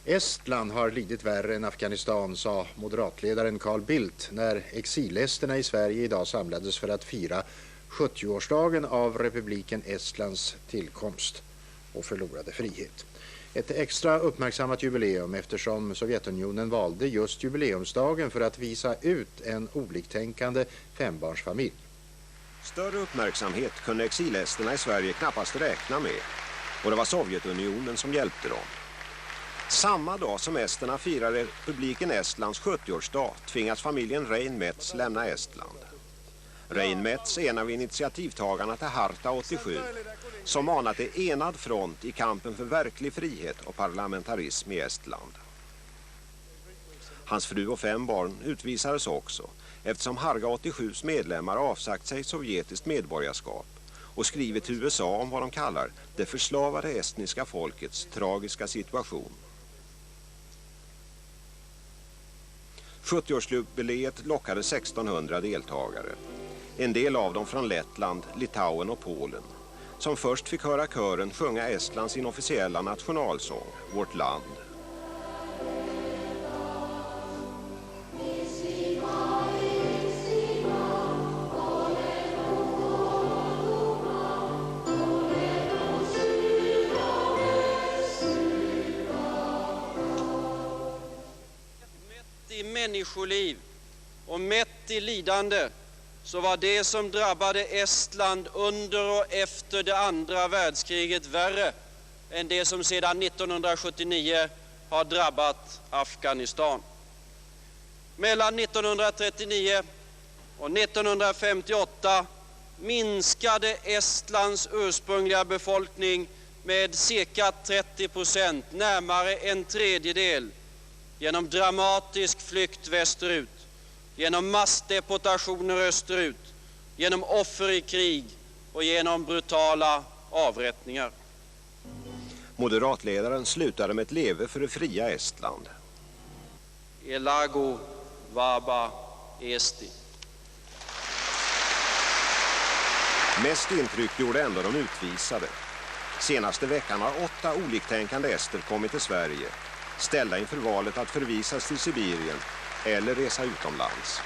Estland har lidit värre än Afghanistan, sa moderatledaren Carl Bildt när exilesterna i Sverige idag samlades för att fira 70-årsdagen av republiken Estlands tillkomst och förlorade frihet. Ett extra uppmärksammat jubileum eftersom Sovjetunionen valde just jubileumsdagen för att visa ut en oliktänkande fembarnsfamilj. Större uppmärksamhet kunde exilesterna i Sverige knappast räkna med, och det var Sovjetunionen som hjälpte dem. Samma dag som esterna firade republiken Estlands 70-årsdag tvingas familjen Reinmetz lämna Estland. Reinmetz är en av initiativtagarna till Harta 87, som manat till enad front i kampen för verklig frihet och parlamentarism i Estland. Hans fru och 5 barn utvisades också, eftersom Harga 87s medlemmar avsagt sig sovjetiskt medborgarskap och skrivit till USA om vad de kallar det förslavade estniska folkets tragiska situation. 70-årsjubileet lockade 1600 deltagare. En del av dem från Lettland, Litauen och Polen, som först fick höra kören sjunga Estlands inofficiella nationalsång, Vårt land. I människoliv och mätt i lidande så var det som drabbade Estland under och efter det andra världskriget värre än det som sedan 1979 har drabbat Afghanistan. Mellan 1939 och 1958 minskade Estlands ursprungliga befolkning med cirka 30%, närmare en tredjedel, genom dramatisk flykt västerut, genom massdeportationer österut, genom offer i krig och genom brutala avrättningar. Moderatledaren slutade med ett leve för det fria Estland. Elago vaba esti. Mest intryck gjorde ändå de utvisade. Senaste veckan har 8 oliktänkande ester kommit till Sverige, ställda inför valet att förvisas till Sibirien eller resa utomlands.